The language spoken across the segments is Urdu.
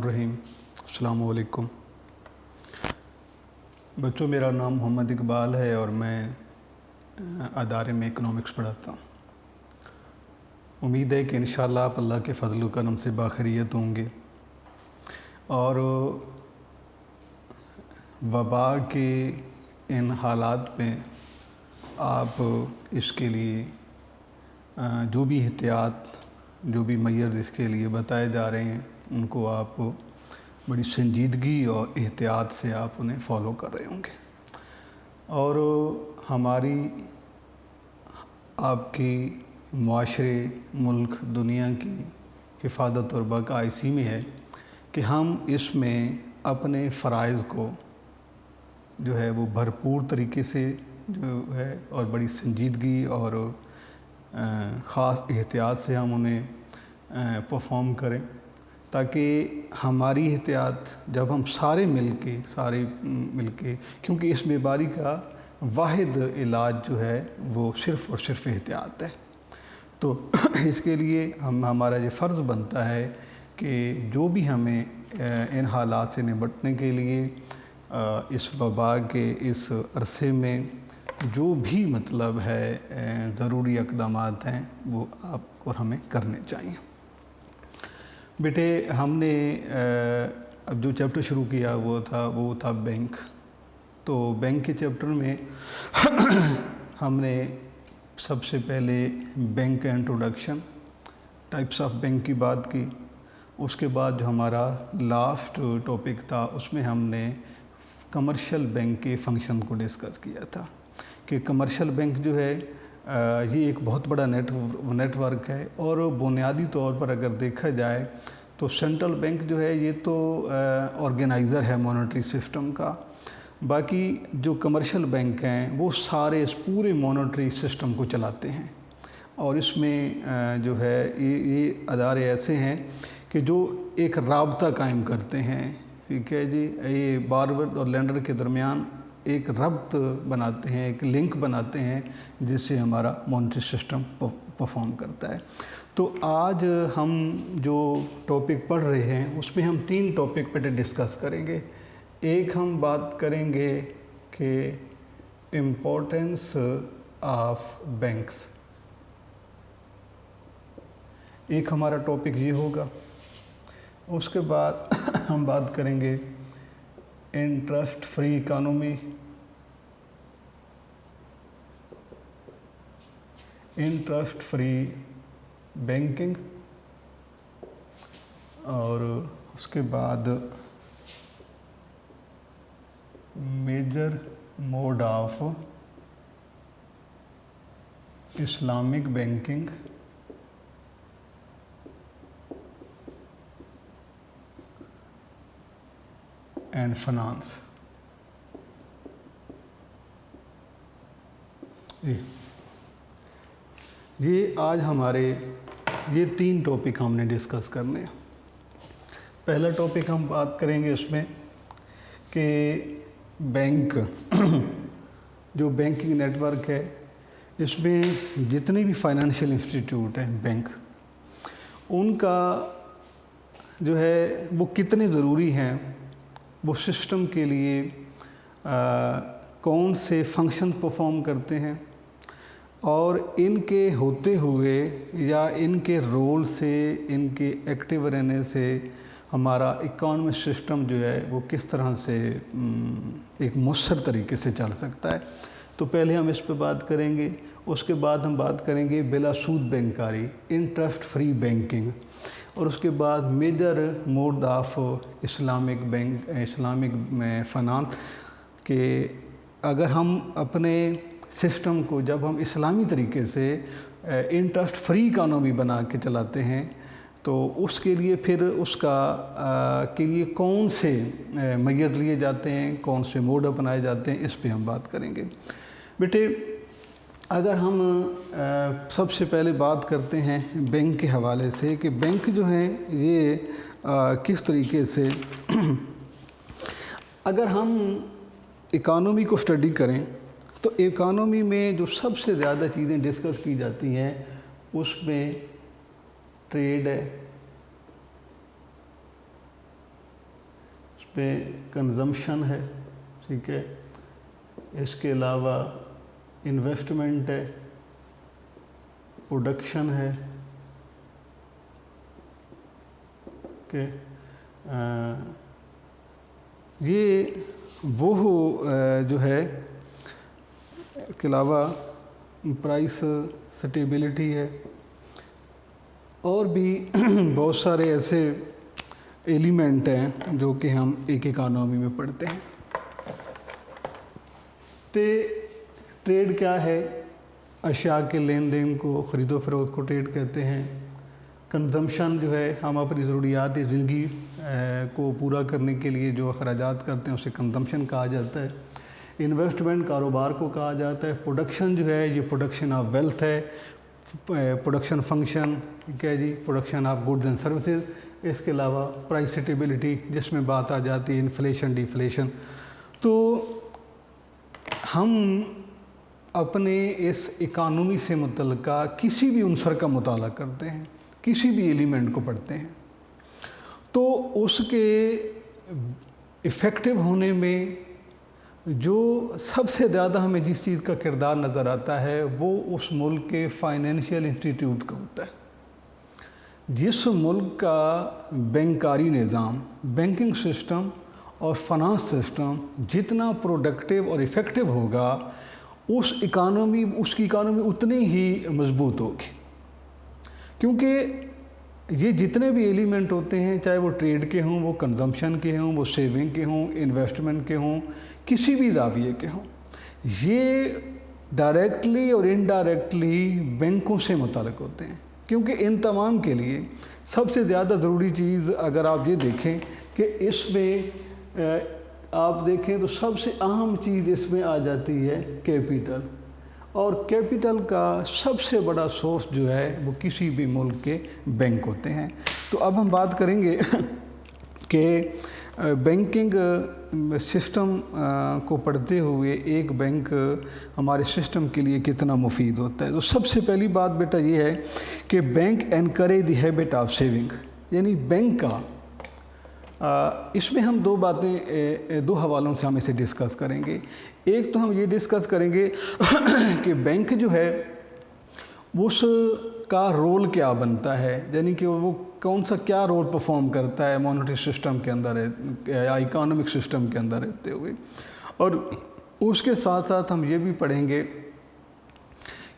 الرحیم السلام علیکم بچوں، میرا نام محمد اقبال ہے اور میں ادارے میں اکنامکس پڑھاتا ہوں۔ امید ہے کہ انشاءاللہ آپ اللہ کے فضل و کرم سے باخیریت ہوں گے اور وبا کے ان حالات میں آپ اس کے لیے جو بھی احتیاط جو بھی میئرز اس کے لیے بتائے جا رہے ہیں ان کو آپ بڑی سنجیدگی اور احتیاط سے آپ انہیں فالو کر رہے ہوں گے، اور ہماری آپ کی معاشرے، ملک، دنیا کی حفاظت اور بقا اسی میں ہے کہ ہم اس میں اپنے فرائض کو جو ہے وہ بھرپور طریقے سے جو ہے اور بڑی سنجیدگی اور خاص احتیاط سے ہم انہیں پرفارم کریں، تاکہ ہماری احتیاط جب ہم سارے مل کے کیونکہ اس بیماری کا واحد علاج جو ہے وہ صرف اور صرف احتیاط ہے، تو اس کے لیے ہمارا یہ فرض بنتا ہے کہ جو بھی ہمیں ان حالات سے نمٹنے کے لیے اس وبا کے اس عرصے میں جو بھی مطلب ہے ضروری اقدامات ہیں وہ آپ اور ہمیں کرنے چاہیے۔ بیٹے، ہم نے اب جو چیپٹر شروع کیا وہ تھا بینک۔ تو بینک کے چیپٹر میں ہم نے سب سے پہلے بینک کا انٹروڈکشن، ٹائپس آف بینک کی بات کی۔ اس کے بعد جو ہمارا لاسٹ ٹاپک تھا اس میں ہم نے کمرشل بینک کے فنکشن کو ڈسکس کیا تھا کہ کمرشل بینک جو ہے یہ ایک بہت بڑا نیٹ ورک ہے، اور بنیادی طور پر اگر دیکھا جائے تو سینٹرل بینک جو ہے یہ تو آرگنائزر ہے مانیٹری سسٹم کا، باقی جو کمرشل بینک ہیں وہ سارے اس پورے مانیٹری سسٹم کو چلاتے ہیں، اور اس میں جو ہے یہ ادارے ایسے ہیں کہ جو ایک رابطہ قائم کرتے ہیں، ٹھیک ہے جی، یہ بارور اور لینڈر کے درمیان ایک ربط بناتے ہیں، ایک لنک بناتے ہیں جس سے ہمارا مانیٹری سسٹم پرفارم کرتا ہے۔ تو آج ہم جو ٹاپک پڑھ رہے ہیں اس میں ہم 3 ٹاپک پہ ڈسکس کریں گے۔ ایک ہم بات کریں گے کہ امپورٹنس آف بینکس، ایک ہمارا ٹاپک یہ ہوگا۔ اس کے بعد ہم بات کریں گے interest free economy, interest free banking, اور اس کے بعد major mode of Islamic banking and finance. یہ آج ہمارے یہ 3 ٹاپک ہم نے ڈسکس کرنے ہیں۔ پہلا ٹاپک ہم بات کریں گے اس میں کہ بینک جو بینکنگ نیٹ ورک ہے اس میں جتنے بھی فائنینشیل انسٹیٹیوٹ ہیں بینک، ان کا جو ہے وہ کتنے ضروری ہیں، وہ سسٹم کے لیے کون سے فنکشن پرفارم کرتے ہیں، اور ان کے ہوتے ہوئے یا ان کے رول سے، ان کے ایکٹیو رہنے سے ہمارا اکانومی سسٹم جو ہے وہ کس طرح سے ایک مؤثر طریقے سے چل سکتا ہے۔ تو پہلے ہم اس پہ بات کریں گے، اس کے بعد ہم بات کریں گے بلا سود بینکاری، انٹرسٹ فری بینکنگ، اور اس کے بعد major mode of Islamic finance, کہ اگر ہم اپنے سسٹم کو جب ہم اسلامی طریقے سے انٹرسٹ فری اکانومی بنا کے چلاتے ہیں تو اس کے لیے پھر اس کا کے لیے کون سے میعاد لیے جاتے ہیں، کون سے موڈ اپنائے جاتے ہیں، اس پہ ہم بات کریں گے۔ بیٹے، اگر ہم سب سے پہلے بات کرتے ہیں بینک کے حوالے سے کہ بینک جو ہیں یہ کس طریقے سے اگر ہم اکانومی کو اسٹڈی کریں تو اکانومی میں جو سب سے زیادہ چیزیں ڈسکس کی جاتی ہیں اس میں ٹریڈ ہے، پہ کنزمپشن ہے، ٹھیک ہے، اس کے علاوہ انویسٹمنٹ ہے، پروڈکشن ہے کہ یہ وہ جو ہے، اس کے علاوہ پرائس سٹیبلٹی ہے، اور بھی بہت سارے ایسے ایلیمنٹ ہیں جو کہ ہم ایک اکانومی میں پڑھتے ہیں۔ ٹریڈ کیا ہے؟ اشیاء کے لین دین کو، خرید و فروخت کو ٹریڈ کہتے ہیں۔ کنزمپشن جو ہے، ہم اپنی ضروریات زندگی کو پورا کرنے کے لیے جو اخراجات کرتے ہیں اسے کنزمپشن کہا جاتا ہے۔ انویسٹمنٹ کاروبار کو کہا جاتا ہے۔ پروڈکشن جو ہے، یہ پروڈکشن آف ویلتھ ہے، پروڈکشن فنکشن، ٹھیک ہے جی، production of goods and services. اس کے علاوہ پرائس سٹیبلٹی، جس میں بات آ جاتی ہے انفلیشن ڈیفلیشن۔ تو ہم اپنے اس اکانومی سے متعلقہ کسی بھی عنصر کا مطالعہ کرتے ہیں، کسی بھی ایلیمنٹ کو پڑھتے ہیں، تو اس کے ایفیکٹو ہونے میں جو سب سے زیادہ ہمیں جس چیز کا کردار نظر آتا ہے وہ اس ملک کے فائنینشیل انسٹیٹیوٹ کا ہوتا ہے۔ جس ملک کا بینکاری نظام، بینکنگ سسٹم اور فنانس سسٹم جتنا پروڈکٹیو اور ایفیکٹو ہوگا، اس کی اکانومی اتنی ہی مضبوط ہوگی، کیونکہ یہ جتنے بھی ایلیمنٹ ہوتے ہیں، چاہے وہ ٹریڈ کے ہوں، وہ کنزمپشن کے ہوں، وہ سیونگ کے ہوں، انویسٹمنٹ کے ہوں، کسی بھی زاویے کے ہوں، یہ ڈائریکٹلی اور انڈائریکٹلی بینکوں سے متعلق ہوتے ہیں۔ کیونکہ ان تمام کے لیے سب سے زیادہ ضروری چیز اگر آپ یہ دیکھیں کہ اس میں آپ دیکھیں تو سب سے اہم چیز اس میں آ جاتی ہے کیپٹل، اور کیپٹل کا سب سے بڑا سورس جو ہے وہ کسی بھی ملک کے بینک ہوتے ہیں۔ تو اب ہم بات کریں گے کہ بینکنگ سسٹم کو پڑھتے ہوئے ایک بینک ہمارے سسٹم کے لیے کتنا مفید ہوتا ہے۔ تو سب سے پہلی بات بیٹا یہ ہے کہ bank encourage the habit of saving, یعنی بینک کا اس میں ہم دو باتیں، دو حوالوں سے ہم اسے ڈسکس کریں گے۔ ایک تو ہم یہ ڈسکس کریں گے کہ بینک جو ہے اس کا رول کیا بنتا ہے، یعنی کہ وہ کون سا کیا رول پرفارم کرتا ہے مانیٹری سسٹم کے اندر یا اکانومک سسٹم کے اندر رہتے ہوئے، اور اس کے ساتھ ساتھ ہم یہ بھی پڑھیں گے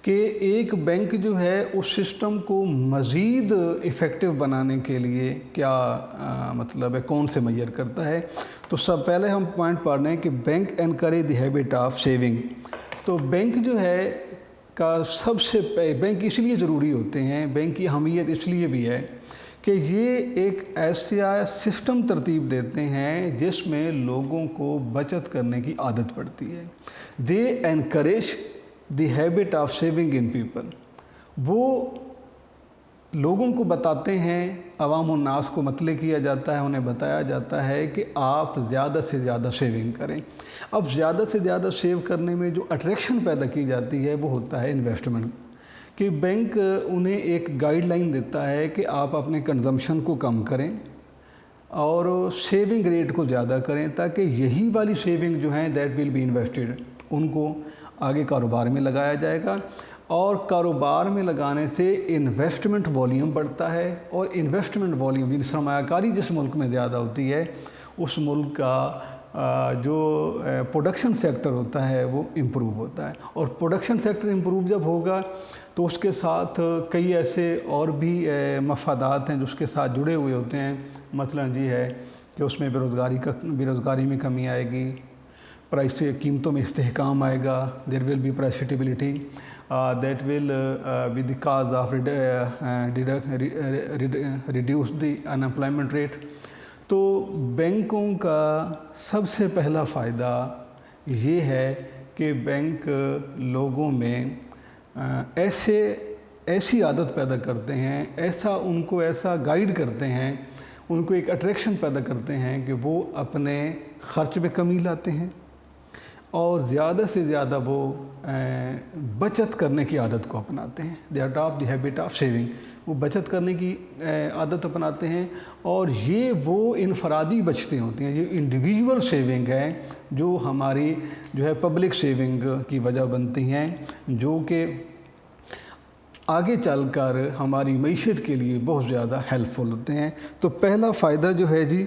کہ ایک بینک جو ہے اس سسٹم کو مزید ایفیکٹو بنانے کے لیے کیا مطلب ہے، کون سے میئر کرتا ہے۔ تو سب پہلے ہم پوائنٹ پڑھ رہے ہیں کہ bank encourage the habit of saving. تو بینک جو ہے کا سب سے بینک اس لیے ضروری ہوتے ہیں، بینک کی اہمیت اس لیے بھی ہے کہ یہ ایک ایسا سسٹم ترتیب دیتے ہیں جس میں لوگوں کو بچت کرنے کی عادت پڑتی ہے۔ They encourage the habit of saving in people, وہ لوگوں کو بتاتے ہیں، عوام الناس کو مطلع کیا جاتا ہے، انہیں بتایا جاتا ہے کہ آپ زیادہ سے زیادہ سیونگ کریں۔ اب زیادہ سے زیادہ سیو کرنے میں جو اٹریکشن پیدا کی جاتی ہے وہ ہوتا ہے انویسٹمنٹ، کہ بینک انہیں ایک گائیڈ لائن دیتا ہے کہ آپ اپنے کنزمپشن کو کم کریں اور سیونگ ریٹ کو زیادہ کریں، تاکہ یہی والی سیونگ جو ہیں دیٹ ول بی انویسٹڈ، ان کو آگے کاروبار میں لگایا جائے گا، اور کاروبار میں لگانے سے انویسٹمنٹ والیوم بڑھتا ہے، اور انویسٹمنٹ والیوم یعنی سرمایہ کاری جس ملک میں زیادہ ہوتی ہے اس ملک کا جو پروڈکشن سیکٹر ہوتا ہے وہ امپروو ہوتا ہے، اور پروڈکشن سیکٹر امپروو جب ہوگا تو اس کے ساتھ کئی ایسے اور بھی مفادات ہیں جو اس کے ساتھ جڑے ہوئے ہوتے ہیں۔ مثلا یہ ہے کہ اس میں بیروزگاری میں کمی آئے گی، پرائس قیمتوں میں استحکام آئے گا، there will be price stability that will be the cause of reduce the unemployment rate. تو بینکوں کا سب سے پہلا فائدہ یہ ہے کہ بینک لوگوں میں ایسی عادت پیدا کرتے ہیں، ان کو ایسا گائیڈ کرتے ہیں، ان کو ایک اٹریکشن پیدا کرتے ہیں کہ وہ اپنے خرچ میں کمی لاتے ہیں اور زیادہ سے زیادہ وہ بچت کرنے کی عادت کو اپناتے ہیں۔ They adopt the habit of saving. وہ بچت کرنے کی عادت اپناتے ہیں، اور یہ وہ انفرادی بچتیں ہوتی ہیں، یہ انڈیویجول سیونگ ہیں جو ہماری جو ہے پبلک سیونگ کی وجہ بنتی ہیں، جو کہ آگے چل کر ہماری معیشت کے لیے بہت زیادہ ہیلپ فل ہوتے ہیں۔ تو پہلا فائدہ جو ہے جی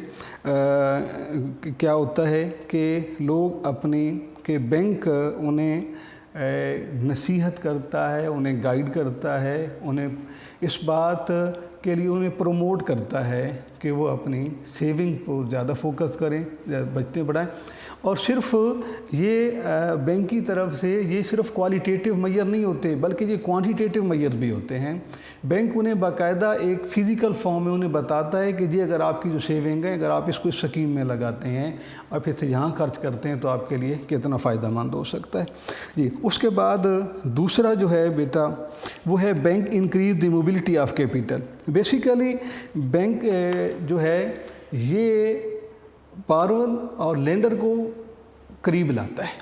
کیا ہوتا ہے کہ لوگ کہ بینک انہیں نصیحت کرتا ہے، انہیں گائیڈ کرتا ہے، انہیں اس بات کے لیے انہیں پروموٹ کرتا ہے کہ وہ اپنی سیونگ کو زیادہ فوکس کریں، بچتیں بڑھائیں۔ اور صرف یہ بینک کی طرف سے یہ صرف کوالٹیٹیو میئر نہیں ہوتے بلکہ یہ کوانٹیٹیو میئر بھی ہوتے ہیں۔ بینک انہیں باقاعدہ ایک فزیکل فارم میں انہیں بتاتا ہے کہ جی اگر آپ کی جو سیونگ ہے، اگر آپ اس کو اس سکیم میں لگاتے ہیں، آپ اسے یہاں خرچ کرتے ہیں تو آپ کے لیے کتنا فائدہ مند ہو سکتا ہے جی۔ اس کے بعد دوسرا جو ہے بیٹا وہ ہے bank increase the mobility of capital. Basically bank جو ہے یہ بارور اور لینڈر کو قریب لاتا ہے۔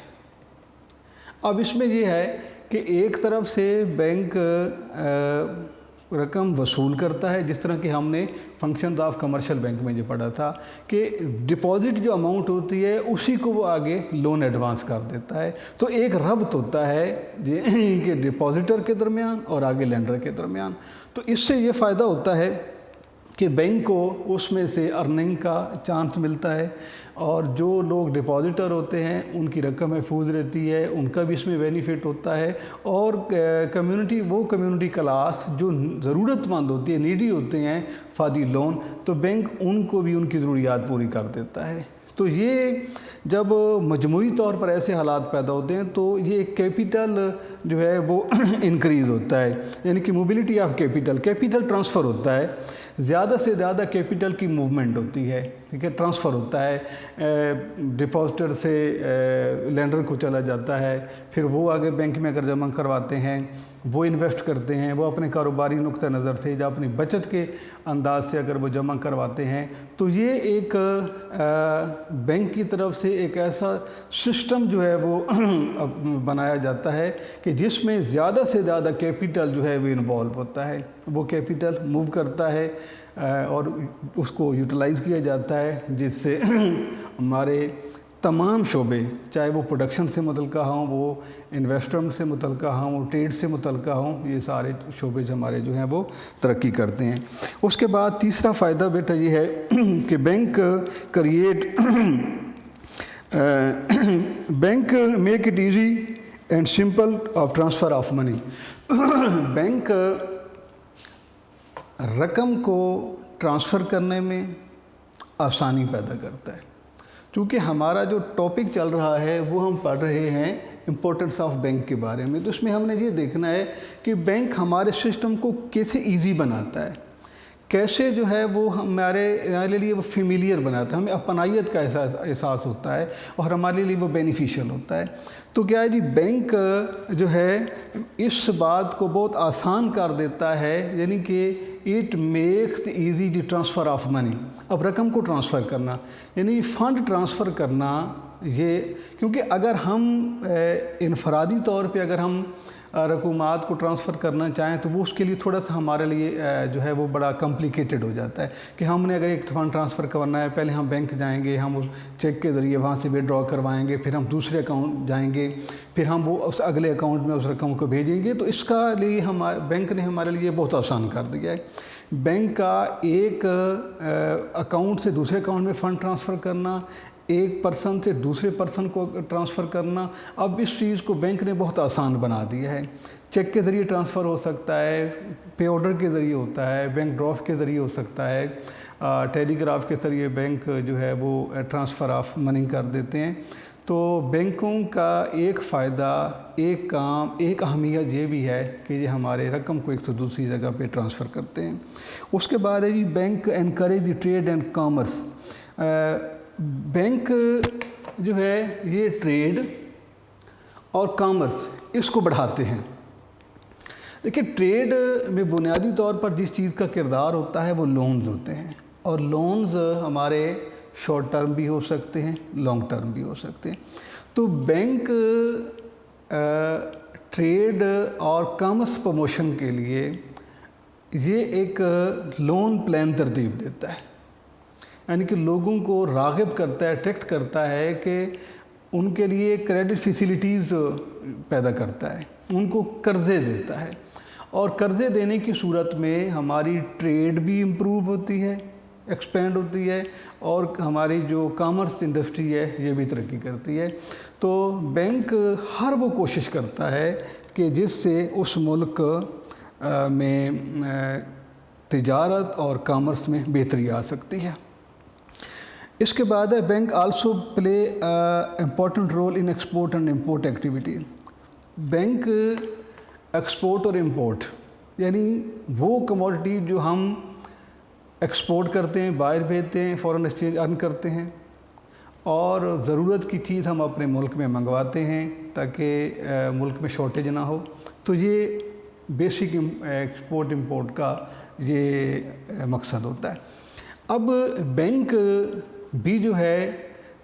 اب اس میں یہ ہے کہ ایک طرف سے بینک رقم وصول کرتا ہے، جس طرح کہ ہم نے فنکشنز آف کمرشل بینک میں جو پڑھا تھا کہ ڈپازٹ جو اماؤنٹ ہوتی ہے اسی کو وہ آگے لون ایڈوانس کر دیتا ہے۔ تو ایک ربط ہوتا ہے کہ ڈپازیٹر کے درمیان اور آگے لینڈر کے درمیان۔ تو اس سے یہ فائدہ ہوتا ہے کہ بینک کو اس میں سے ارننگ کا چانس ملتا ہے، اور جو لوگ ڈپازیٹر ہوتے ہیں ان کی رقم محفوظ رہتی ہے، ان کا بھی اس میں بینیفٹ ہوتا ہے، اور کمیونٹی کلاس جو ضرورت مند ہوتی ہے، نیڈی ہوتے ہیں فار دی لون، تو بینک ان کو بھی ان کی ضروریات پوری کر دیتا ہے۔ تو یہ جب مجموعی طور پر ایسے حالات پیدا ہوتے ہیں تو یہ کیپیٹل جو ہے وہ انکریز ہوتا ہے، یعنی کہ موبلٹی آف کیپیٹل ٹرانسفر ہوتا ہے، زیادہ سے زیادہ کیپیٹل کی موومنٹ ہوتی ہے، ٹھیک ہے، ٹرانسفر ہوتا ہے، ڈپازیٹر سے لینڈر کو چلا جاتا ہے، پھر وہ آگے بینک میں اگر جمع کرواتے ہیں، وہ انویسٹ کرتے ہیں، وہ اپنے کاروباری نقطہ نظر سے یا اپنی بچت کے انداز سے اگر وہ جمع کرواتے ہیں، تو یہ ایک بینک کی طرف سے ایک ایسا سسٹم جو ہے وہ بنایا جاتا ہے کہ جس میں زیادہ سے زیادہ کیپیٹل جو ہے وہ انوالو ہوتا ہے، وہ کیپیٹل موو کرتا ہے اور اس کو یوٹیلائز کیا جاتا ہے، جس سے ہمارے تمام شعبے، چاہے وہ پروڈکشن سے متعلقہ ہوں، وہ انویسٹمنٹ سے متعلقہ ہوں، وہ ٹریڈ سے متعلقہ ہوں، یہ سارے شعبے ہمارے جو ہیں وہ ترقی کرتے ہیں۔ اس کے بعد تیسرا فائدہ بیٹا یہ ہے کہ bank make it easy and simple of transfer of money. Bank رقم کو ٹرانسفر کرنے میں آسانی پیدا کرتا ہے، کیونکہ ہمارا جو ٹاپک چل رہا ہے وہ ہم پڑھ رہے ہیں امپورٹنس آف بینک کے بارے میں، تو اس میں ہم نے یہ دیکھنا ہے کہ بینک ہمارے سسٹم کو کیسے ایزی بناتا ہے، کیسے جو ہے وہ ہمارے لیے وہ فیملیئر بناتا ہے، ہمیں اپنائیت کا احساس ہوتا ہے اور ہمارے لیے وہ بینیفیشل ہوتا ہے۔ تو کیا ہے جی، بینک جو ہے اس بات کو بہت آسان کر دیتا ہے، یعنی کہ it makes easy the transfer of money. اب رقم کو ٹرانسفر کرنا یعنی فنڈ ٹرانسفر کرنا، یہ کیونکہ اگر ہم انفرادی طور پہ اگر ہم رقومات کو ٹرانسفر کرنا چاہیں تو وہ اس کے لیے تھوڑا سا ہمارے لیے جو ہے وہ بڑا کمپلیکیٹڈ ہو جاتا ہے کہ ہم نے اگر ایک فنڈ ٹرانسفر کرنا ہے، پہلے ہم بینک جائیں گے، ہم اس چیک کے ذریعے وہاں سے ودڈرا کروائیں گے، پھر ہم دوسرے اکاؤنٹ جائیں گے، پھر ہم وہ اس اگلے اکاؤنٹ میں اس رقم کو بھیجیں گے۔ تو اس کا لیے بینک نے ہمارے لیے بہت آسان کر دیا ہے۔ بینک کا ایک اکاؤنٹ سے دوسرے اکاؤنٹ میں فنڈ ٹرانسفر کرنا، ایک پرسن سے دوسرے پرسن کو ٹرانسفر کرنا، اب اس چیز کو بینک نے بہت آسان بنا دیا ہے۔ چیک کے ذریعے ٹرانسفر ہو سکتا ہے، پے آرڈر کے ذریعے ہوتا ہے، بینک ڈرافٹ کے ذریعے ہو سکتا ہے، ٹیلی گراف کے ذریعے بینک جو ہے وہ ٹرانسفر آف منی کر دیتے ہیں۔ تو بینکوں کا ایک فائدہ، ایک کام، ایک اہمیت یہ بھی ہے کہ یہ ہمارے رقم کو ایک سے دوسری جگہ پہ ٹرانسفر کرتے ہیں۔ اس کے بعد ہے جی bank encourage the trade and commerce. Bank جو ہے یہ ٹریڈ اور کامرس اس کو بڑھاتے ہیں۔ دیکھیں، ٹریڈ میں بنیادی طور پر جس چیز کا کردار ہوتا ہے وہ لونز ہوتے ہیں، اور لونز ہمارے شارٹ ٹرم بھی ہو سکتے ہیں، لانگ ٹرم بھی ہو سکتے ہیں۔ تو بینک ٹریڈ اور کامرس پروموشن کے لیے یہ ایک لون پلان ترتیب دیتا ہے، یعنی کہ لوگوں کو راغب کرتا ہے، اٹریکٹ کرتا ہے کہ ان کے لیے کریڈٹ فیسیلیٹیز پیدا کرتا ہے، ان کو قرضے دیتا ہے، اور قرضے دینے کی صورت میں ہماری ٹریڈ بھی امپروو ہوتی ہے، ایکسپینڈ ہوتی ہے، اور ہماری جو کامرس انڈسٹری ہے یہ بھی ترقی کرتی ہے۔ تو بینک ہر وہ کوشش کرتا ہے کہ جس سے اس ملک میں تجارت اور کامرس میں بہتری آ سکتی ہے۔ اس کے بعد ہے bank also play important role in export and import activity. Bank export اور امپورٹ یعنی وہ کموڈٹی جو ہم ایکسپورٹ کرتے ہیں، باہر بھیجتے ہیں، فارن ایکسچینج ارن کرتے ہیں، اور ضرورت کی چیز ہم اپنے ملک میں منگواتے ہیں تاکہ ملک میں شارٹیج نہ ہو، تو یہ بیسک ایکسپورٹ امپورٹ کا یہ مقصد ہوتا ہے۔ اب بینک بھی جو ہے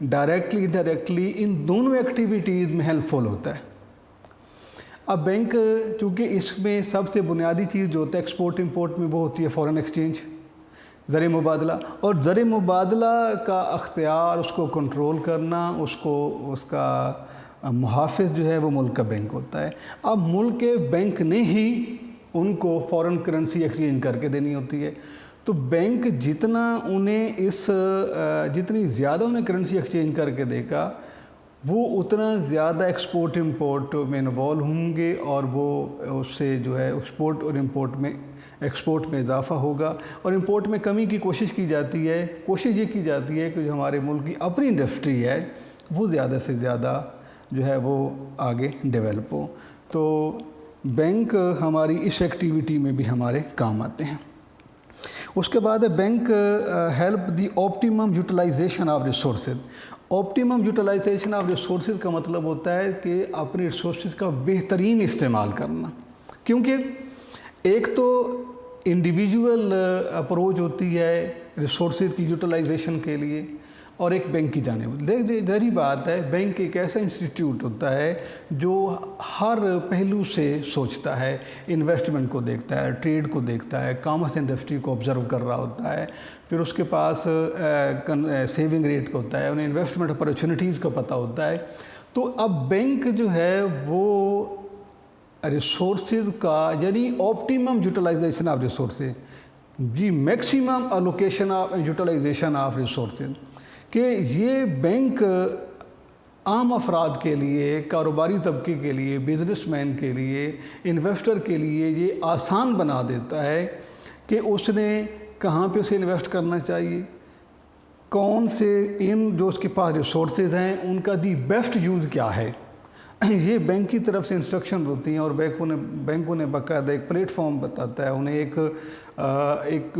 ڈائریکٹلی انڈائریکٹلی ان دونوں ایکٹیویٹیز میں ہیلپ فل ہوتا ہے۔ اب بینک چونکہ اس میں سب سے بنیادی چیز جو ہوتا ہے ایکسپورٹ امپورٹ میں وہ ہوتی ہے فارن ایکسچینج، زر مبادلہ، اور زر مبادلہ کا اختیار، اس کو کنٹرول کرنا، اس کا محافظ جو ہے وہ ملک کا بینک ہوتا ہے۔ اب ملک کے بینک نے ہی ان کو فارن کرنسی ایکسچینج کر کے دینی ہوتی ہے، تو بینک جتنی زیادہ انہیں کرنسی ایکسچینج کر کے دے گا وہ اتنا زیادہ ایکسپورٹ امپورٹ میں انوالو ہوں گے، اور وہ اس سے جو ہے ایکسپورٹ اور ایکسپورٹ میں اضافہ ہوگا، اور امپورٹ میں کمی کی کوشش کی جاتی ہے۔ کوشش یہ کی جاتی ہے کہ جو ہمارے ملک کی اپنی انڈسٹری ہے وہ زیادہ سے زیادہ جو ہے وہ آگے ڈیولپ ہو۔ تو بینک ہماری اس ایکٹیویٹی میں بھی ہمارے کام آتے ہیں۔ اس کے بعد bank help the optimum utilization of resources. Optimum utilization of resources کا مطلب ہوتا ہے کہ اپنے ریسورسز کا بہترین استعمال کرنا، کیونکہ ایک تو انڈیویجول اپروچ ہوتی ہے ریسورسز کی یوٹیلائزیشن کے لیے، اور ایک بینک کی جانب۔ ظاہری بات ہے بینک ایک ایسا انسٹیٹیوٹ ہوتا ہے جو ہر پہلو سے سوچتا ہے، انویسٹمنٹ کو دیکھتا ہے، ٹریڈ کو دیکھتا ہے، کامرس انڈسٹری کو آبزرو کر رہا ہوتا ہے، پھر اس کے پاس سیونگ ریٹ کا ہوتا ہے، انہیں انویسٹمنٹ اپرچونیٹیز کا پتہ ہوتا ہے۔ تو اب بینک جو ہے وہ ریسورسز کا یعنی آپٹیمم یوٹیلائزیشن آف ریسورسز، جی maximum allocation of utilization of resources, کہ یہ بینک عام افراد کے لیے، کاروباری طبقے کے لیے، بزنس مین کے لیے، انویسٹر کے لیے یہ آسان بنا دیتا ہے کہ اس نے کہاں پہ اسے انویسٹ کرنا چاہیے، کون سے جو اس کے پاس ریسورسز ہیں ان کا دی بیسٹ یوز کیا ہے، یہ بینک کی طرف سے انسٹرکشن ہوتی ہیں، اور بینکوں نے باقاعدہ ایک پلیٹ فارم بتاتا ہے، انہیں ایک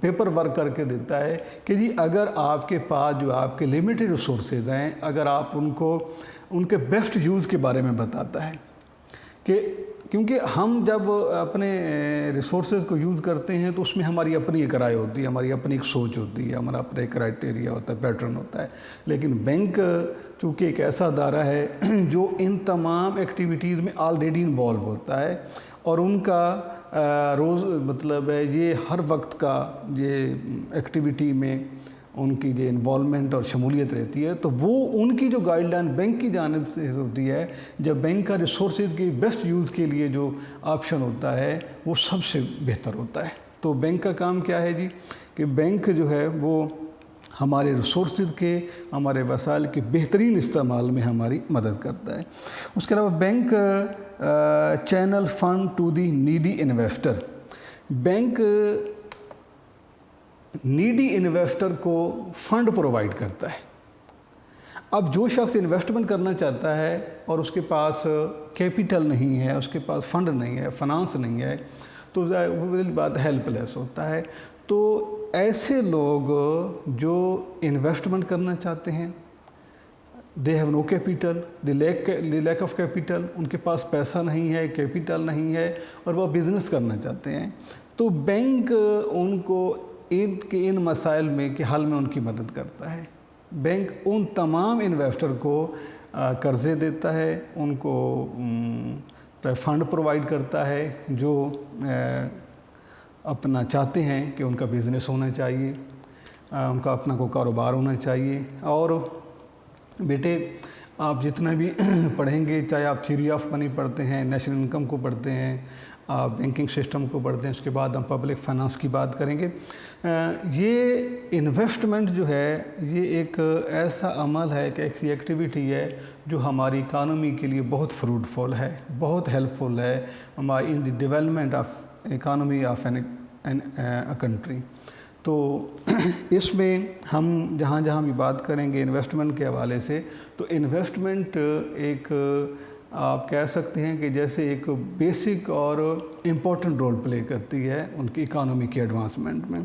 پیپر ورک کر کے دیتا ہے کہ جی اگر آپ کے پاس جو آپ کے لمیٹڈ ریسورسز ہیں، اگر آپ ان کے بیسٹ یوز کے بارے میں بتاتا ہے، کیونکہ ہم جب اپنے ریسورسز کو یوز کرتے ہیں تو اس میں ہماری اپنی ایک رائے ہوتی ہے، ہماری اپنی ایک سوچ ہوتی ہے، ہمارا اپنا ایک کرائٹیریا ہوتا ہے، پیٹرن ہوتا ہے، لیکن بینک چونکہ ایک ایسا ادارہ ہے جو ان تمام ایکٹیویٹیز میں آلریڈی انوالو ہوتا ہے، اور ان کا مطلب ہے یہ ہر وقت کا یہ ایکٹیویٹی میں ان کی جو انوالومنٹ اور شمولیت رہتی ہے، تو وہ ان کی جو گائیڈ لائن بینک کی جانب سے ہوتی ہے، جب بینک کا ریسورسز کی بیسٹ یوز کے لیے جو آپشن ہوتا ہے وہ سب سے بہتر ہوتا ہے۔ تو بینک کا کام کیا ہے جی، کہ بینک جو ہے وہ ہمارے ریسورسز کے، ہمارے وسائل کے بہترین استعمال میں ہماری مدد کرتا ہے۔ اس کے علاوہ bank channel fund to the needy investor. Bank needy investor کو فنڈ پرووائڈ کرتا ہے۔ اب جو شخص انویسٹمنٹ کرنا چاہتا ہے اور اس کے پاس کیپٹل نہیں ہے، اس کے پاس فنڈ نہیں ہے، فنانس نہیں ہے، تو بات ہیلپ لیس ہوتا ہے۔ تو ایسے لوگ جو انویسٹمنٹ کرنا چاہتے ہیں، they have no capital, the lack of capital, ان کے پاس پیسہ نہیں ہے، کیپٹل نہیں ہے، اور وہ بزنس کرنا چاہتے ہیں، تو بینک ان کو ان مسائل میں کے حل میں ان کی مدد کرتا ہے۔ بینک ان تمام انویسٹر کو قرضے دیتا ہے، ان کو فنڈ پرووائڈ کرتا ہے جو اپنا چاہتے ہیں کہ ان کا بزنس ہونا چاہیے، ان کا اپنا کوئی کاروبار ہونا چاہیے. اور بیٹے آپ جتنا بھی پڑھیں گے، چاہے آپ تھیوری آف منی پڑھتے ہیں، نیشنل انکم کو پڑھتے ہیں، آپ بینکنگ سسٹم کو پڑھتے ہیں، اس کے بعد ہم پبلک فائنانس کی بات کریں گے. یہ انویسٹمنٹ جو ہے یہ ایک ایسا عمل ہے کہ ایسی ایکٹیویٹی ہے جو ہماری اکانومی کے لیے بہت فروٹفل ہے، بہت ہیلپ فل ہے ہماری in the development of economy of an country. تو اس میں ہم جہاں جہاں بھی بات کریں گے انویسٹمنٹ کے حوالے سے، تو انویسٹمنٹ ایک آپ کہہ سکتے ہیں کہ جیسے ایک بیسک اور امپورٹنٹ رول پلے کرتی ہے ان کی اکانومی کے ایڈوانسمنٹ میں.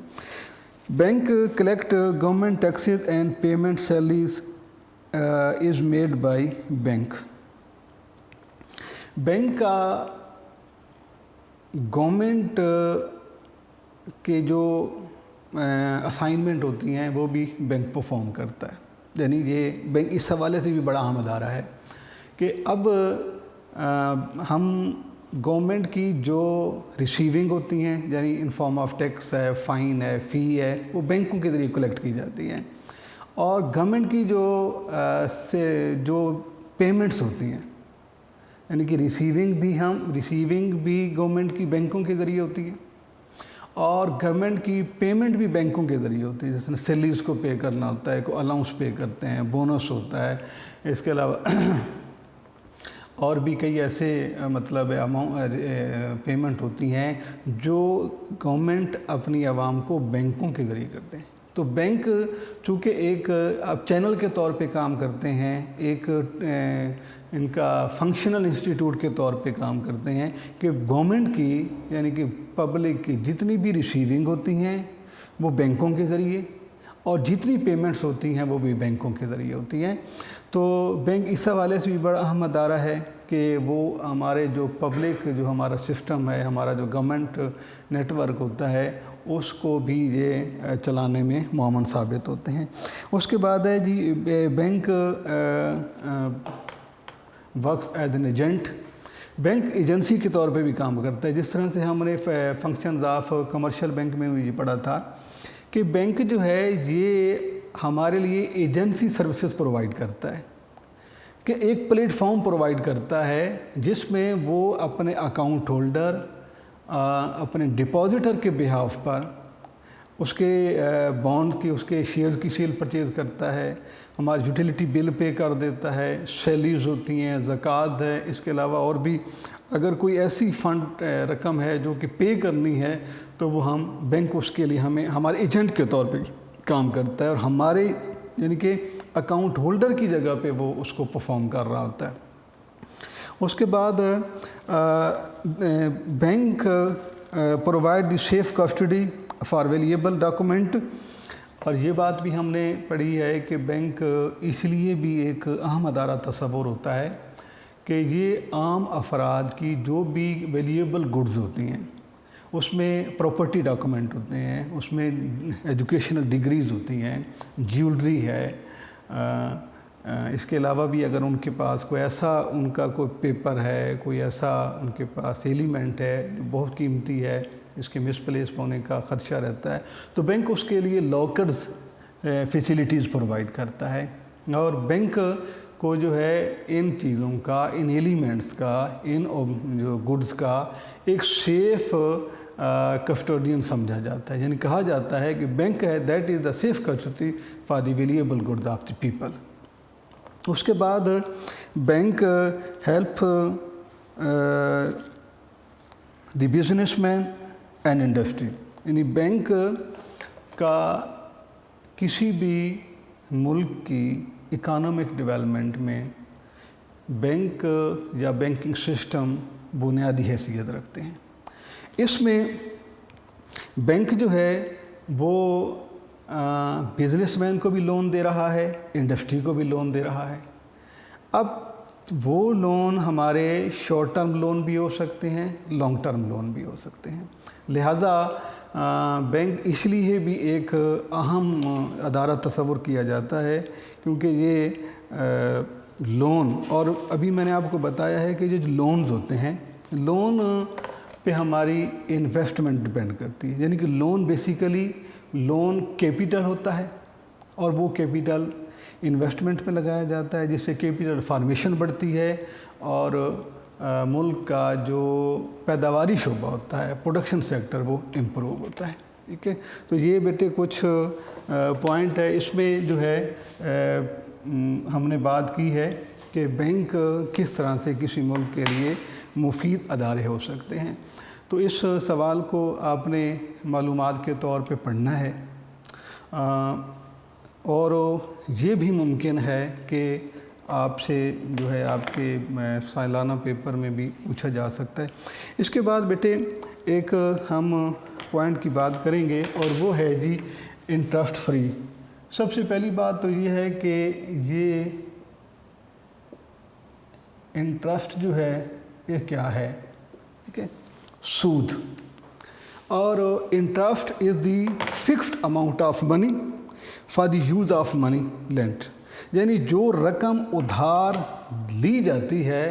Bank collect government taxes and payment salaries is made by bank. Bank کا گورنمنٹ کے جو اسائنمنٹ ہوتی ہیں وہ بھی بینک پرفارم کرتا ہے. یعنی یہ بینک اس حوالے سے بھی بڑا اہم ادارہ ہے کہ اب ہم گورنمنٹ کی جو ریسیونگ ہوتی ہیں، یعنی ان فارم آف ٹیکس ہے، فائن ہے، فی ہے، وہ بینکوں کے ذریعے کلیکٹ کی جاتی ہیں. اور گورنمنٹ کی جو پیمنٹس ہوتی ہیں، یعنی کہ ریسیونگ بھی گورنمنٹ کی بینکوں کے ذریعے ہوتی ہے، اور گورنمنٹ کی پیمنٹ بھی بینکوں کے ذریعے ہوتی ہے. جیسے سیلریز کو پے کرنا ہوتا ہے، کوئی الاؤنس پے کرتے ہیں، بونس ہوتا ہے. اس کے علاوہ اور بھی کئی ایسے پیمنٹ ہوتی ہیں جو گورنمنٹ اپنی عوام کو بینکوں کے ذریعے کرتے ہیں. تو بینک چونکہ ایک اب چینل کے طور پہ کام کرتے ہیں، ایک ان کا فنکشنل انسٹیٹیوٹ کے طور پہ کام کرتے ہیں کہ گورنمنٹ کی یعنی کہ پبلک کی جتنی بھی ریسیونگ ہوتی ہیں وہ بینکوں کے ذریعے، اور جتنی پیمنٹس ہوتی ہیں وہ بھی بینکوں کے ذریعے ہوتی ہیں. تو بینک اس حوالے سے بھی بڑا اہم ادارہ ہے کہ وہ ہمارے جو پبلک جو ہمارا سسٹم ہے، ہمارا جو گورنمنٹ نیٹ ورک ہوتا ہے، اس کو بھی یہ چلانے میں معاون ثابت ہوتے ہیں. اس کے بعد ہے جی bank works as an agent. Bank agency کے طور پہ بھی کام کرتا ہے. جس طرح سے ہم نے فنکشنز آف کمرشل بینک میں بھی پڑھا تھا کہ بینک جو ہے یہ ہمارے لیے ایجنسی سروسز پرووائڈ کرتا ہے، کہ ایک پلیٹ فارم پرووائڈ کرتا ہے جس میں وہ اپنے اکاؤنٹ ہولڈر، اپنے ڈپازیٹر کے بہاف پر اس کے بانڈ کی، اس کے شیئرز کی سیل پرچیز کرتا ہے، ہمارا یوٹیلیٹی بل پے کر دیتا ہے، سیلریز ہوتی ہیں، زکوٰۃ ہے. اس کے علاوہ اور بھی اگر کوئی ایسی فنڈ رقم ہے جو کہ پے کرنی ہے تو وہ ہم بینک اس کے لیے ہمیں ہمارے ایجنٹ کے طور پہ کام کرتا ہے، اور ہمارے یعنی کہ اکاؤنٹ ہولڈر کی جگہ پہ وہ اس کو پرفارم کر رہا ہوتا ہے. اس کے بعد bank provide the safe custody for valuable document. اور یہ بات بھی ہم نے پڑھی ہے کہ بینک اس لیے بھی ایک اہم ادارہ تصور ہوتا ہے کہ یہ عام افراد کی جو بھی ویلیبل گڈز ہوتی ہیں، اس میں پراپرٹی ڈاکومنٹ ہوتے ہیں، اس میں ایجوکیشنل ڈگریز ہوتی ہیں، جیولری ہے. اس کے علاوہ بھی اگر ان کے پاس کوئی ایسا ان کا کوئی پیپر ہے، کوئی ایسا ان کے پاس ایلیمنٹ ہے جو بہت قیمتی ہے، اس کے مس پلیس ہونے کا خدشہ رہتا ہے، تو بینک اس کے لیے لاکرز فیسیلیٹیز پرووائڈ کرتا ہے. اور بینک کو جو ہے ان چیزوں کا، ان ایلیمنٹس کا، ان جو گڈز کا ایک سیف کسٹوڈین سمجھا جاتا ہے. یعنی کہا جاتا ہے کہ بینک ہے that is the safe custody for the valuable goods of the people. اس کے بعد bank help the businessman and industry. یعنی بینک کا کسی بھی ملک کی اکانومک ڈیولپمنٹ میں بینک یا بینکنگ سسٹم بنیادی حیثیت رکھتے ہیں. اس میں بینک جو ہے وہ بزنس مین کو بھی لون دے رہا ہے، انڈسٹری کو بھی لون دے رہا ہے. اب وہ لون ہمارے شارٹ ٹرم لون بھی ہو سکتے ہیں، لانگ ٹرم لون بھی ہو سکتے ہیں. لہٰذا بینک اس لیے بھی ایک اہم ادارہ تصور کیا جاتا ہے کیونکہ یہ لون، اور ابھی میں نے آپ کو بتایا ہے کہ جو لونز ہوتے ہیں، لون پہ ہماری انویسٹمنٹ ڈپینڈ کرتی ہے. یعنی کہ لون بیسیکلی لون کیپیٹل ہوتا ہے اور وہ کیپیٹل انویسٹمنٹ پہ لگایا جاتا ہے، جس سے کیپیٹل فارمیشن بڑھتی ہے اور ملک کا جو پیداواری شعبہ ہوتا ہے، پروڈکشن سیکٹر، وہ امپروو ہوتا ہے. ٹھیک ہے، تو یہ بیٹے کچھ پوائنٹ ہے. اس میں جو ہے ہم نے بات کی ہے کہ بینک کس طرح سے کسی ملک کے لیے مفید ادارے ہو سکتے ہیں. تو اس سوال کو آپ نے معلومات کے طور پہ پڑھنا ہے، اور یہ بھی ممکن ہے کہ آپ سے جو ہے آپ کے سالانہ پیپر میں بھی پوچھا جا سکتا ہے. اس کے بعد بیٹے ایک ہم پوائنٹ کی بات کریں گے، اور وہ ہے جی انٹرسٹ فری. سب سے پہلی بات تو یہ ہے کہ یہ انٹرسٹ جو ہے یہ کیا ہے. ٹھیک ہے، سود. اور interest is the fixed amount of money for the use of money lent. یعنی جو رقم ادھار لی جاتی ہے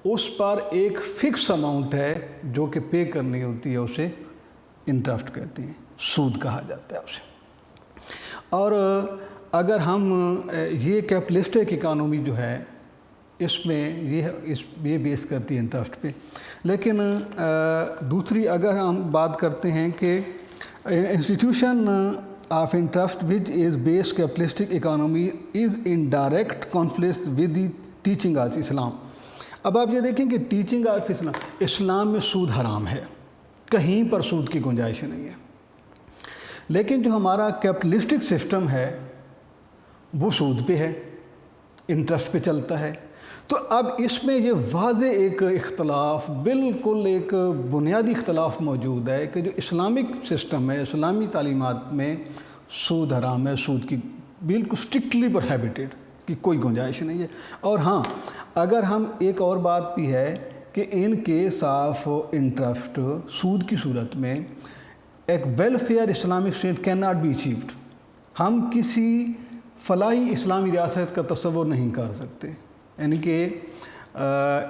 اس پر ایک فکس اماؤنٹ ہے جو کہ پے کرنی ہوتی ہے، اسے انٹرسٹ کہتے ہیں، سود کہا جاتا ہے اسے. اور اگر ہم یہ کیپٹلسٹک اکانومی جو ہے اس میں یہ بیس کرتی ہے انٹرسٹ پہ. لیکن دوسری اگر ہم بات کرتے ہیں کہ institution of interest which is base capitalistic economy is in direct conflict with the teaching of Islam. اب آپ یہ دیکھیں کہ ٹیچنگ آف اسلام میں سود حرام ہے، کہیں پر سود کی گنجائش نہیں ہے. لیکن جو ہمارا کیپٹلسٹک سسٹم ہے وہ سود پہ ہے، انٹرسٹ پہ چلتا ہے. تو اب اس میں یہ واضح ایک اختلاف، بالکل ایک بنیادی اختلاف موجود ہے کہ جو اسلامک سسٹم ہے، اسلامی تعلیمات میں سود حرام ہے، سود کی بالکل اسٹرکٹلی پروہیبٹڈ کی کوئی گنجائش نہیں ہے. اور ہاں، اگر ہم ایک اور بات بھی ہے کہ ان کیس آف انٹرسٹ سود کی صورت میں ایک welfare Islamic state can not be achieved. ہم کسی فلاحی اسلامی ریاست کا تصور نہیں کر سکتے. یعنی کہ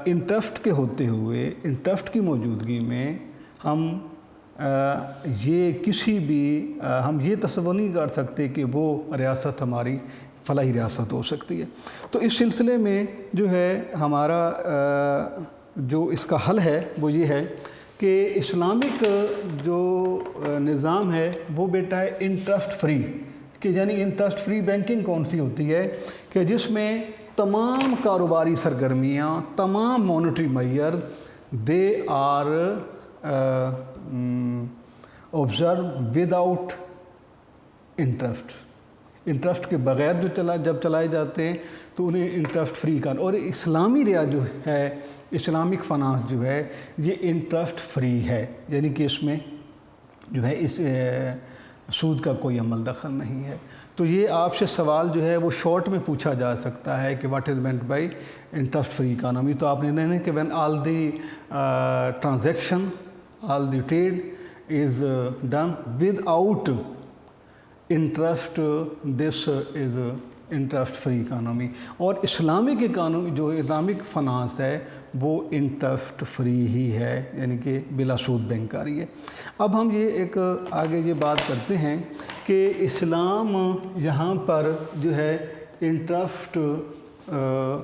انٹرسٹ کے ہوتے ہوئے، انٹرسٹ کی موجودگی میں ہم یہ کسی بھی ہم یہ تصور نہیں کر سکتے کہ وہ ریاست ہماری فلاحی ریاست ہو سکتی ہے. تو اس سلسلے میں جو ہے ہمارا جو اس کا حل ہے وہ یہ ہے کہ اسلامک جو نظام ہے وہ بیٹا ہے انٹرسٹ فری. کہ یعنی انٹرسٹ فری بینکنگ کون سی ہوتی ہے کہ جس میں تمام کاروباری سرگرمیاں، تمام مانیٹری معیار they are observe without interest. Interest کے بغیر جب چلائے جاتے ہیں تو انہیں انٹرسٹ فری کا. اور اسلامی ریاض جو ہے، اسلامک فنانس جو ہے یہ انٹرسٹ فری ہے. یعنی کہ اس میں جو ہے اس سود کا کوئی عمل دخل نہیں ہے. تو یہ آپ سے سوال جو ہے وہ شارٹ میں پوچھا جا سکتا ہے کہ what is meant by interest free economy. تو آپ نے دینا کہ when all the transaction, all the trait is done with out interest, this is interest free economy. اور اسلامک اکانومی جو اسلامک فنانس ہے وہ انٹرسٹ فری ہی ہے، یعنی کہ بلا سود بینک کاری ہے. اب ہم یہ ایک آگے یہ بات کرتے ہیں کہ اسلام یہاں پر جو ہے انٹرسٹ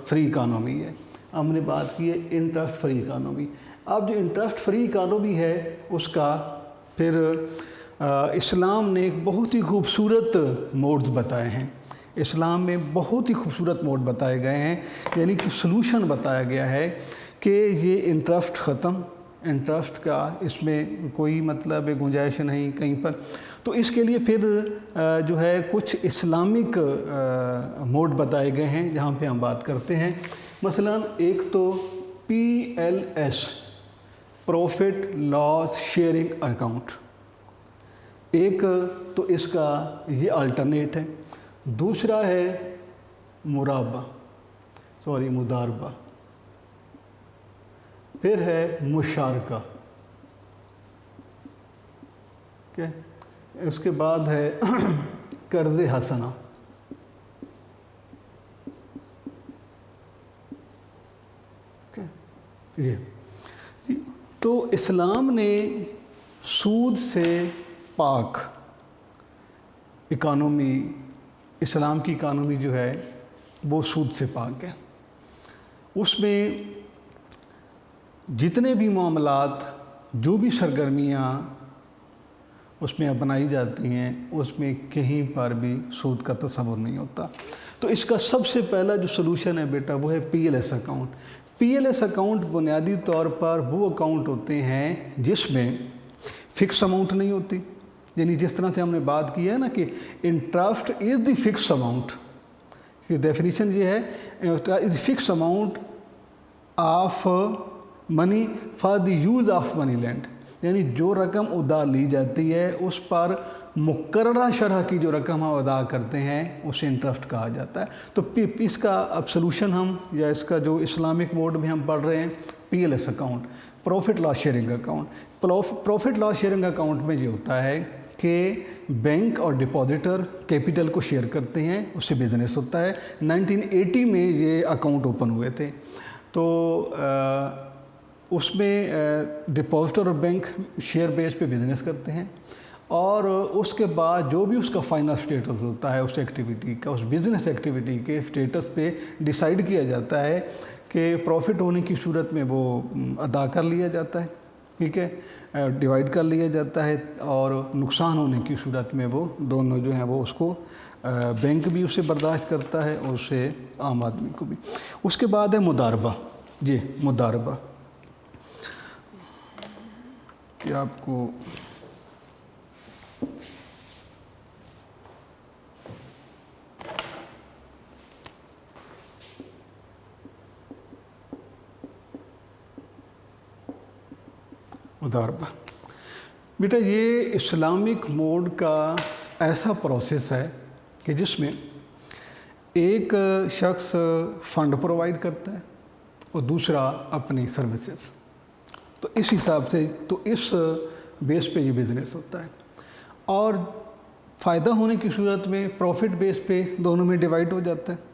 فری اکانومی ہے. ہم نے بات کی ہے انٹرسٹ فری اکانومی. اب جو انٹرسٹ فری اکانومی ہے اس کا پھر اسلام نے ایک بہت ہی خوبصورت موڈز بتائے ہیں. اسلام میں بہت ہی خوبصورت موڈ بتائے گئے ہیں، یعنی کہ سلوشن بتایا گیا ہے کہ یہ انٹرسٹ ختم، انٹرسٹ کا اس میں کوئی مطلب گنجائش نہیں کہیں پر. تو اس کے لیے پھر جو ہے کچھ اسلامک موڈ بتائے گئے ہیں جہاں پہ ہم بات کرتے ہیں. مثلا ایک تو PLS، profit loss sharing account. ایک تو اس کا یہ الٹرنیٹ ہے. دوسرا ہے مداربہ. پھر ہے مشارکہ. اس کے بعد ہے قرض حسنہ. یہ تو اسلام نے سود سے پاک اکانومی، اسلام کی اکانومی جو ہے وہ سود سے پاک ہے. اس میں جتنے بھی معاملات، جو بھی سرگرمیاں اس میں اپنائی جاتی ہیں، اس میں کہیں پر بھی سود کا تصور نہیں ہوتا. تو اس کا سب سے پہلا جو سلوشن ہے بیٹا وہ ہے پی ایل ایس اکاؤنٹ. پی ایل ایس اکاؤنٹ بنیادی طور پر وہ اکاؤنٹ ہوتے ہیں جس میں فکس اماؤنٹ نہیں ہوتی. یعنی جس طرح سے ہم نے بات کی ہے نا کہ interest is the fix amount, definition یہ ہے fix amount of money for the use of money lend. یعنی جو رقم ادھار لی جاتی ہے اس پر مقررہ شرح کی جو رقم ہم ادا کرتے ہیں اسے انٹرسٹ کہا جاتا ہے. تو اس کا اب سلوشن ہم، یا اس کا جو اسلامک موڈ میں ہم پڑھ رہے ہیں، P L S account, profit loss sharing account. Profit loss sharing account میں یہ ہوتا ہے کہ بینک اور ڈپازیٹر کیپٹل کو شیئر کرتے ہیں، اس سے بزنس ہوتا ہے. 1980 میں یہ اکاؤنٹ اوپن ہوئے تھے. تو اس میں ڈپازیٹر اور بینک شیئر بیس پہ بزنس کرتے ہیں، اور اس کے بعد جو بھی اس کا فائنل سٹیٹس ہوتا ہے اس ایکٹیویٹی کا، اس بزنس ایکٹیویٹی کے سٹیٹس پہ ڈیسائیڈ کیا جاتا ہے کہ پروفٹ ہونے کی صورت میں وہ ادا کر لیا جاتا ہے، ٹھیک ہے، ڈیوائیڈ کر لیا جاتا ہے، اور نقصان ہونے کی صورت میں وہ دونوں جو ہیں وہ اس کو بینک بھی اسے برداشت کرتا ہے اور اسے عام آدمی کو بھی. اس کے بعد ہے مضاربہ. جی مضاربہ، کہ آپ کو مضاربہ بیٹا یہ اسلامک موڈ کا ایسا پروسیس ہے کہ جس میں ایک شخص فنڈ پرووائڈ کرتا ہے اور دوسرا اپنی سروسز. تو اس حساب سے، تو اس بیس پہ یہ بزنس ہوتا ہے، اور فائدہ ہونے کی صورت میں پروفٹ بیس پہ دونوں میں ڈیوائڈ ہو جاتا ہے.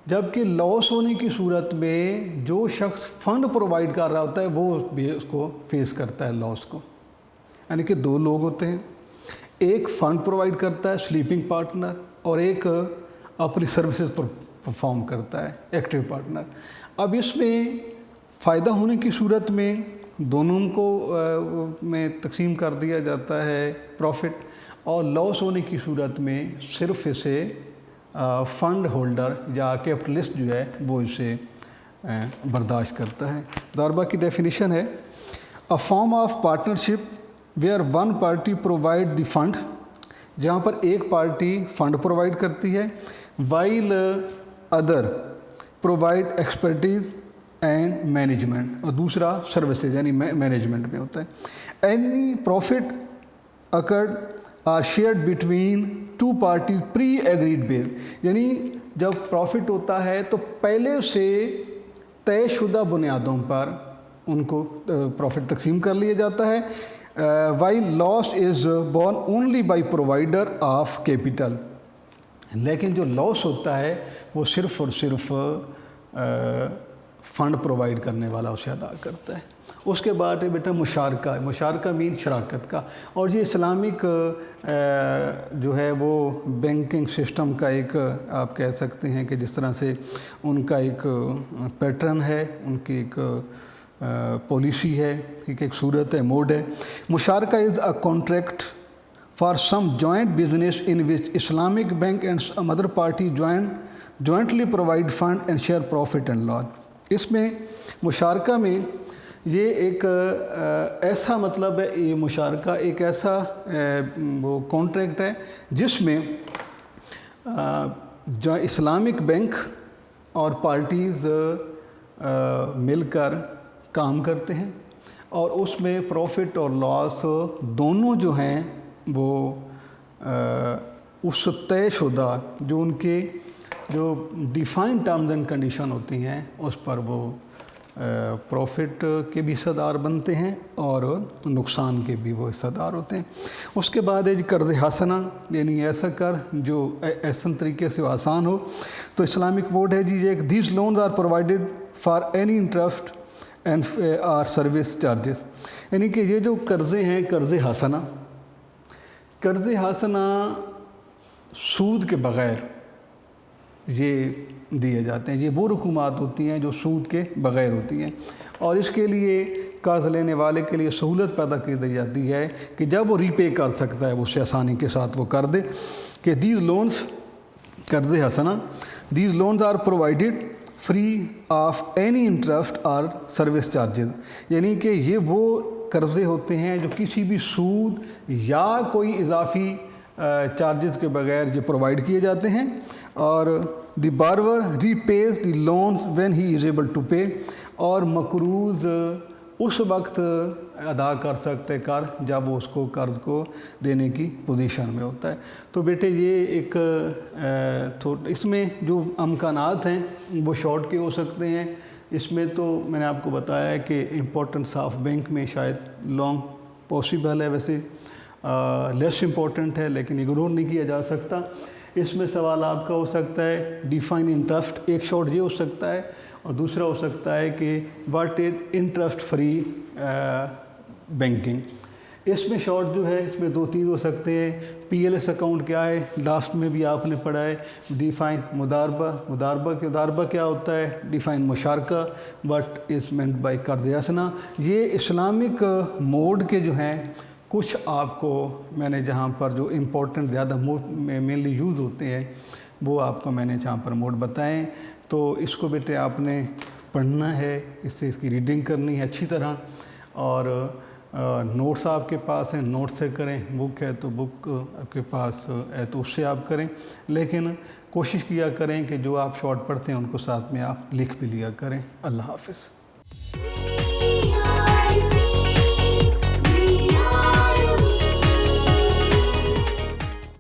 جبکہ لاس ہونے کی صورت میں جو شخص فنڈ پرووائڈ کر رہا ہوتا ہے وہ بھی اس کو فیس کرتا ہے لاس کو. یعنی کہ دو لوگ ہوتے ہیں، ایک فنڈ پرووائڈ کرتا ہے سلیپنگ پارٹنر، اور ایک اپنی سروسز پر پرفارم کرتا ہے ایکٹیو پارٹنر. اب اس میں فائدہ ہونے کی صورت میں دونوں کو میں تقسیم کر دیا جاتا ہے پروفٹ، اور لاس ہونے کی صورت میں صرف اسے فنڈ ہولڈر یا کیپٹلسٹ جو ہے وہ اسے برداشت کرتا ہے. مضاربہ کی ڈیفینیشن ہے a form of partnership where one party provide the fund, جہاں پر ایک پارٹی فنڈ پرووائڈ کرتی ہے، while other provide expertise and management, اور دوسرا سروسز یعنی مینجمنٹ میں ہوتا ہے. Any profit accrued are shared between two parties pre agreed base. یعنی جب پروفٹ ہوتا ہے تو پہلے سے طے شدہ بنیادوں پر ان کو پروفٹ تقسیم کر لیا جاتا ہے. while loss is borne only by provider of capital. لیکن جو لاس ہوتا ہے وہ صرف اور صرف فنڈ پرووائڈ کرنے والا اسے ادا کرتا ہے. اس کے بعد بیٹا مشارکہ. مشارکہ مین شراکت کا، اور یہ اسلامک جو ہے وہ بینکنگ سسٹم کا ایک آپ کہہ سکتے ہیں کہ جس طرح سے ان کا ایک پیٹرن ہے، ان کی ایک پالیسی ہے، ایک صورت ہے، موڈ ہے. مشارکہ is a contract for some joint business in which Islamic bank and some other party jointly provide fund and share profit and loss. اس میں مشارکہ میں یہ ایک ایسا مطلب ہے، یہ مشارکہ ایک ایسا وہ کانٹریکٹ ہے جس میں جو اسلامک بینک اور پارٹیز مل کر کام کرتے ہیں، اور اس میں پروفٹ اور لاس دونوں جو ہیں وہ اس طے شدہ جو ان کے جو ڈیفائن ٹرمز اینڈ کنڈیشن ہوتی ہیں اس پر وہ پروفٹ کے بھی حصہ دار بنتے ہیں اور نقصان کے بھی وہ حصہ دار ہوتے ہیں. اس کے بعد ہے جی قرض حسنہ، یعنی ایسا کر جو ایسن طریقے سے آسان ہو. تو اسلامک موڈ ہے جی ایک these loans are provided for any interest and are service charges, یعنی کہ یہ جو قرضے ہیں قرض حسنہ سود کے بغیر یہ دیے جاتے ہیں۔ یہ وہ رقومات ہوتی ہیں جو سود کے بغیر ہوتی ہیں، اور اس کے لیے قرض لینے والے کے لیے سہولت پیدا کی دی جاتی ہے کہ جب وہ ری پے کر سکتا ہے وہ اسے آسانی کے ساتھ وہ کر دے، کہ دیز لونز قرض حسنہ these loans are provided free of any interest اور سروس چارجز، یعنی کہ یہ وہ قرضے ہوتے ہیں جو کسی بھی سود یا کوئی اضافی چارجز کے بغیر یہ پرووائڈ کیے جاتے ہیں، اور the borrower repays the loans when he is able to pay, اور مقروض اس وقت ادا کر سکتے قرض جب وہ اس کو قرض کو دینے کی پوزیشن میں ہوتا ہے۔ تو بیٹے یہ ایک اس میں جو امکانات ہیں وہ شارٹ کے ہو سکتے ہیں۔ اس میں تو میں نے آپ کو بتایا ہے کہ امپورٹنس آف بینک میں شاید لانگ پاسبل ہے، ویسے لیس امپورٹنٹ ہے لیکن اگنور نہیں کیا جا سکتا۔ اس میں سوال آپ کا ہو سکتا ہے ڈیفائن انٹرسٹ، ایک شارٹ یہ ہو سکتا ہے، اور دوسرا ہو سکتا ہے کہ what is interest free banking. اس میں شارٹ جو ہے اس میں 2-3 ہو سکتے ہیں۔ پی ایل ایس اکاؤنٹ کیا ہے، لاسٹ میں بھی آپ نے پڑھا ہے۔ ڈیفائن مداربہ کیا ہوتا ہے، ڈیفائن مشارکہ، وٹ از مینٹ بائی قرض حسنہ۔ یہ اسلامک موڈ کے جو ہیں کچھ آپ کو میں نے جہاں پر جو امپورٹنٹ زیادہ مینلی یوز ہوتے ہیں وہ آپ کو میں نے جہاں پر موڈ بتائیں، تو اس کو بیٹے آپ نے پڑھنا ہے، اس سے اس کی ریڈنگ کرنی ہے اچھی طرح، اور نوٹس آپ کے پاس ہیں نوٹ سے کریں، بک ہے تو بک آپ کے پاس ہے تو اس سے آپ کریں، لیکن کوشش کیا کریں کہ جو آپ شارٹ پڑھتے ہیں ان کو ساتھ میں آپ لکھ بھی لیا کریں۔ اللہ حافظ۔